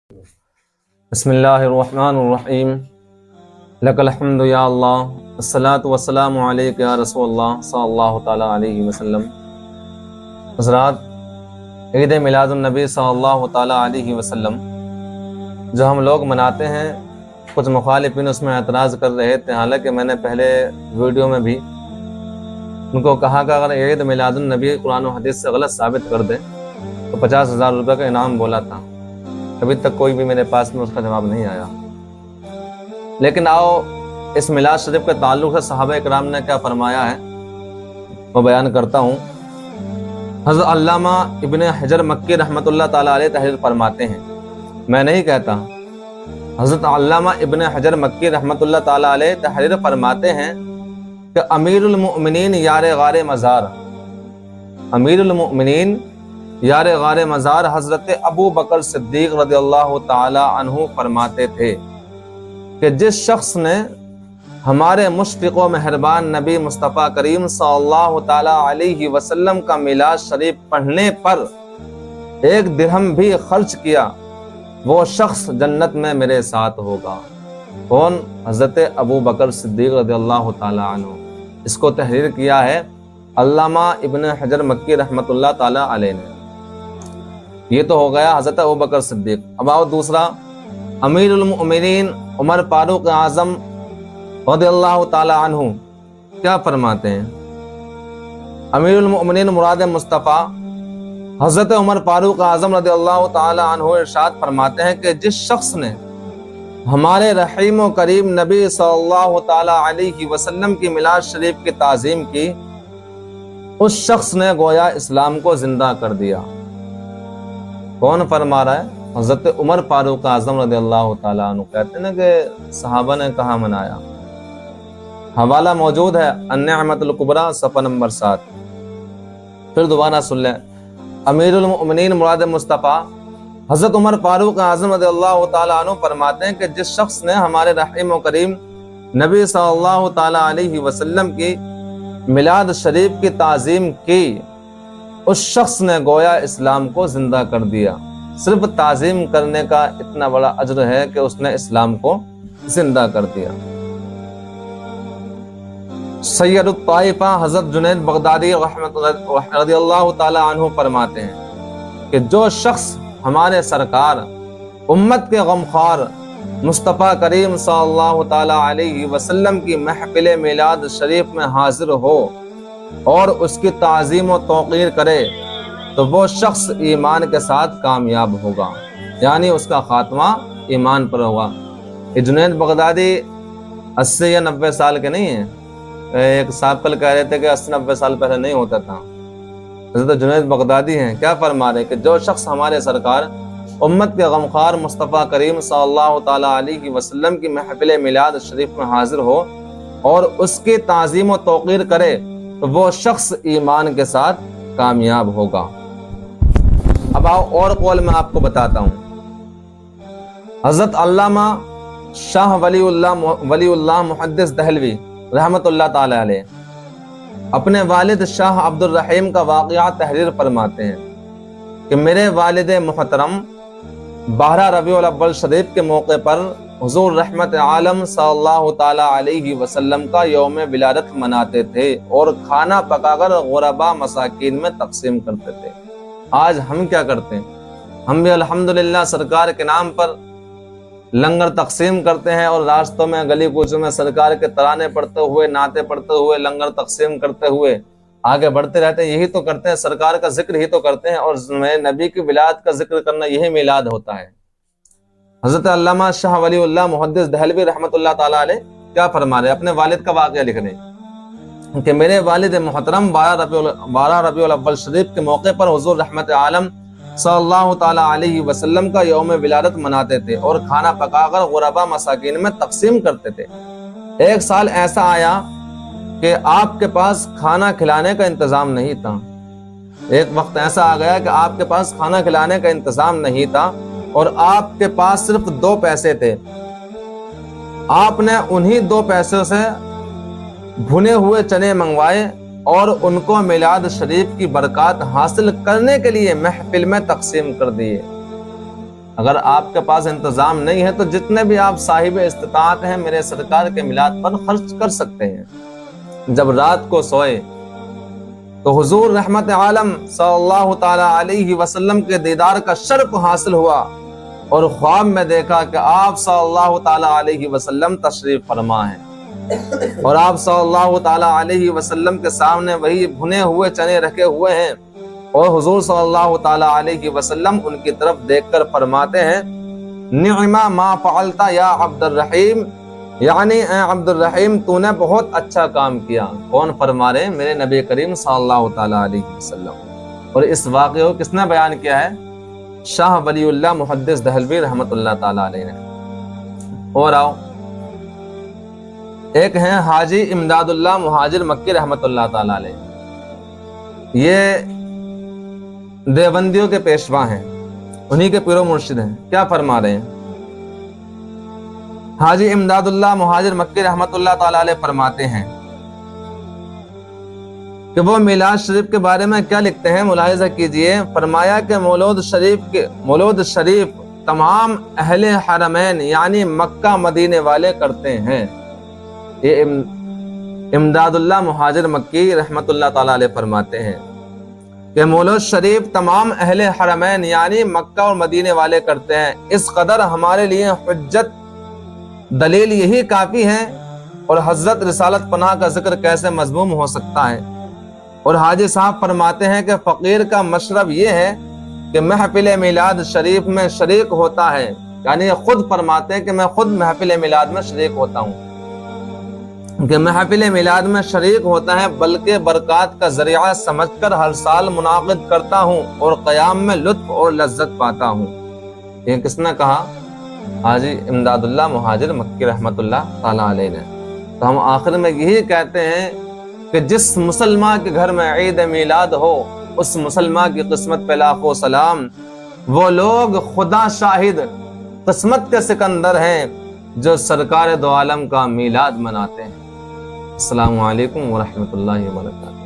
بسم اللہ الرحمن الرحیم لک الحمد یا اللہ الصلاۃ والسلام علیک یا رسول اللہ صلی اللہ تعالیٰ علیہ وسلم۔ حضرات، عید میلاد النبی صلی اللہ تعالیٰ علیہ وسلم جو ہم لوگ مناتے ہیں، کچھ مخالفین اس میں اعتراض کر رہے تھے، حالانکہ میں نے پہلے ویڈیو میں بھی ان کو کہا کہ اگر عید میلاد النبی قرآن و حدیث سے غلط ثابت کر دے تو 50,000 روپے کا انعام بولا تھا۔ ابھی تک کوئی بھی میرے پاس میں اس کا جواب نہیں آیا۔ لیکن آؤ اس میلاد شریف کے تعلق سے صحابہ اکرام نے کیا فرمایا ہے وہ بیان کرتا ہوں۔ حضرت علامہ ابن حجر مکی رحمۃ اللہ تعالیٰ علیہ تحریر فرماتے ہیں، میں نہیں کہتا، حضرت علامہ ابن حجر مکی رحمۃ اللہ تعالیٰ علیہ تحریر فرماتے ہیں کہ امیر المؤمنین یار غار مزار، امیر المؤمنین یار غار مزار حضرت ابو بکر صدیق رضی اللہ تعالی عنہ فرماتے تھے کہ جس شخص نے ہمارے مشفق و مہربان نبی مصطفیٰ کریم صلی اللہ تعالی علیہ وسلم کا میلاد شریف پڑھنے پر 1 درہم بھی خرچ کیا، وہ شخص جنت میں میرے ساتھ ہوگا۔ کون؟ حضرت ابو بکر صدیق رضی اللہ تعالی عنہ۔ اس کو تحریر کیا ہے علامہ ابن حجر مکی رحمۃ اللہ تعالی علیہ نے۔ یہ تو ہو گیا حضرت ابو بکر صدیق۔ اب آؤ دوسرا، امیر المؤمنین عمر فاروق اعظم رضی اللہ تعالی عنہ کیا فرماتے ہیں؟ امیر المؤمنین مراد مصطفیٰ حضرت عمر فاروق اعظم رضی اللہ تعالی عنہ ارشاد فرماتے ہیں کہ جس شخص نے ہمارے رحیم و کریم نبی صلی اللہ تعالی علیہ وسلم کی میلاد شریف کی تعظیم کی، اس شخص نے گویا اسلام کو زندہ کر دیا۔ کون فرما رہا ہے؟ حضرت عمر فاروق اعظم رضی اللہ تعالیٰ عنہ کہتے ہیں کہ صحابہ نے کہاں منایا۔ حوالہ موجود ہے النعمت الکبریٰ صفحہ نمبر 7۔ پھر دوبارہ سن لیں، امیر المؤمنین مراد مصطفیٰ حضرت عمر فاروق اعظم رضی اللہ تعالیٰ عنہ فرماتے ہیں کہ جس شخص نے ہمارے رحیم و کریم نبی صلی اللہ تعالیٰ علیہ وسلم کی میلاد شریف کی تعظیم کی، اس شخص نے گویا اسلام کو زندہ کر دیا۔ صرف تعظیم کرنے کا اتنا بڑا اجر ہے کہ اس نے اسلام کو زندہ کر دیا۔ سید الطائفہ حضرت جنید بغدادی رضی اللہ تعالی عنہ فرماتے ہیں کہ جو شخص ہمارے سرکار امت کے غمخوار مصطفیٰ کریم صلی اللہ تعالی علیہ وسلم کی محفل میلاد شریف میں حاضر ہو اور اس کی تعظیم و توقیر کرے تو وہ شخص ایمان کے ساتھ کامیاب ہوگا، یعنی اس کا خاتمہ ایمان پر ہوگا۔ یہ جنید بغدادی 80 یا 90 سال کے نہیں ہیں، ایک صاحب کل کہہ رہے تھے کہ 80-90 سال پہلے نہیں ہوتا تھا۔ حضرت جنید بغدادی ہیں، کیا فرما رہے کہ جو شخص ہمارے سرکار امت کے غمخوار مصطفیٰ کریم صلی اللہ تعالی علیہ وسلم کی محفل میلاد شریف میں حاضر ہو اور اس کی تعظیم و توقیر کرے تو وہ شخص ایمان کے ساتھ کامیاب ہوگا۔ اب آؤ اور قول میں آپ کو بتاتا ہوں۔ حضرت علامہ شاہ ولی اللہ محدث دہلوی رحمت اللہ تعالی علیہ اپنے والد شاہ عبد الرحیم کا واقعہ تحریر فرماتے ہیں کہ میرے والد محترم 12 ربیع الاول شریف کے موقع پر حضور رحمت عالم صلی اللہ تعالی علیہ وسلم کا یوم ولادت مناتے تھے اور کھانا پکا کر غربا مساکین میں تقسیم کرتے تھے۔ آج ہم کیا کرتے ہیں؟ ہم بھی الحمدللہ سرکار کے نام پر لنگر تقسیم کرتے ہیں اور راستوں میں گلی کوچوں میں سرکار کے ترانے پڑھتے ہوئے، نعتیں پڑھتے ہوئے، لنگر تقسیم کرتے ہوئے آگے بڑھتے رہتے ہیں۔ یہی تو کرتے ہیں، سرکار کا ذکر ہی تو کرتے ہیں، اور نبی کی ولادت کا ذکر کرنا یہی میلاد ہوتا ہے۔ حضرت علامہ شاہ ولی اللہ محدث دہلوی رحمت اللہ تعالی علیہ کیا فرما رہے؟ اپنے والد کا واقعہ لکھ رہے ہیں کہ میرے والد محترم 12 ربیع الاول شریف کے موقع پر حضور رحمت عالم صلی اللہ تعالی علیہ وسلم کا یوم ولادت مناتے تھے اور کھانا پکا کر غربا مساکین میں تقسیم کرتے تھے۔ ایک سال ایسا آیا کہ آپ کے پاس کھانا کھلانے کا انتظام نہیں تھا۔ ایک وقت ایسا آ گیا کہ آپ کے پاس کھانا کھلانے کا انتظام نہیں تھا اور آپ کے پاس صرف 2 پیسے تھے۔ آپ نے انہی 2 پیسوں سے بھنے ہوئے چنے منگوائے اور ان کو میلاد شریف کی برکات حاصل کرنے کے لیے محفل میں تقسیم کر دیے۔ اگر آپ کے پاس انتظام نہیں ہے تو جتنے بھی آپ صاحب استطاعت ہیں میرے سرکار کے میلاد پر خرچ کر سکتے ہیں۔ جب رات کو سوئے تو حضور رحمت عالم صلی اللہ تعالی علیہ وسلم کے دیدار کا شرف حاصل ہوا، اور خواب میں دیکھا کہ آپ صلی اللہ تعالی علیہ وسلم تشریف فرما ہیں، اور آپ صلی اللہ تعالی علیہ وسلم کے سامنے وہی بھنے ہوئے چنے رکھے ہوئے ہیں، اور حضور صلی اللہ تعالی علیہ وسلم ان کی طرف دیکھ کر فرماتے ہیں نعم ما فعلت یا عبد الرحیم، یعنی اے عبد الرحیم تو نے بہت اچھا کام کیا۔ کون فرما رہے ہیں؟ میرے نبی کریم صلی اللہ تعالی علیہ وسلم۔ اور اس واقعے کو کس نے بیان کیا ہے؟ شاہ ولی اللہ محدث دہلوی رحمت اللہ تعالی علیہ نے۔ اور آؤ، ایک ہیں حاجی امداد اللہ مہاجر مکی رحمت اللہ تعالی علیہ، یہ دیوبندیوں کے پیشوا ہیں، انہی کے پیر و مرشد ہیں۔ کیا فرما رہے ہیں؟ حاجی امداد اللہ مہاجر مکی رحمت اللہ تعالی علیہ فرماتے ہیں کہ وہ میلاد شریف کے بارے میں کیا لکھتے ہیں، ملاحظہ کیجئے۔ فرمایا کہ مولود شریف تمام اہل حرمین یعنی مکہ مدینے والے کرتے ہیں۔ یہ امداد اللہ مہاجر مکی رحمت اللہ تعالی علیہ فرماتے ہیں کہ مولود شریف تمام اہل حرمین یعنی مکہ اور مدینے والے کرتے ہیں۔ اس قدر ہمارے لیے حجت دلیل یہی کافی ہے، اور حضرت رسالت پناہ کا ذکر کیسے مذموم ہو سکتا ہے۔ اور حاجی صاحب فرماتے ہیں کہ فقیر کا مشرب یہ ہے کہ محفل میلاد شریف میں شریک ہوتا ہے، یعنی خود فرماتے ہیں کہ میں خود محفل میلاد میں شریک ہوتا ہوں، کہ محفل میلاد میں شریک ہوتا ہے، بلکہ برکات کا ذریعہ سمجھ کر ہر سال منعقد کرتا ہوں اور قیام میں لطف اور لذت پاتا ہوں۔ یہ کس نے کہا؟ حاجی امداد اللہ مہاجر مکی رحمت اللہ تعالی علیہ نے۔ تو ہم آخر میں یہی کہتے ہیں کہ جس مسلمان کے گھر میں عید میلاد ہو اس مسلمان کی قسمت پہ لاکھوں سلام۔ وہ لوگ خدا شاہد قسمت کے سکندر ہیں جو سرکار دو عالم کا میلاد مناتے ہیں۔ السلام علیکم ورحمۃ اللہ وبرکاتہ۔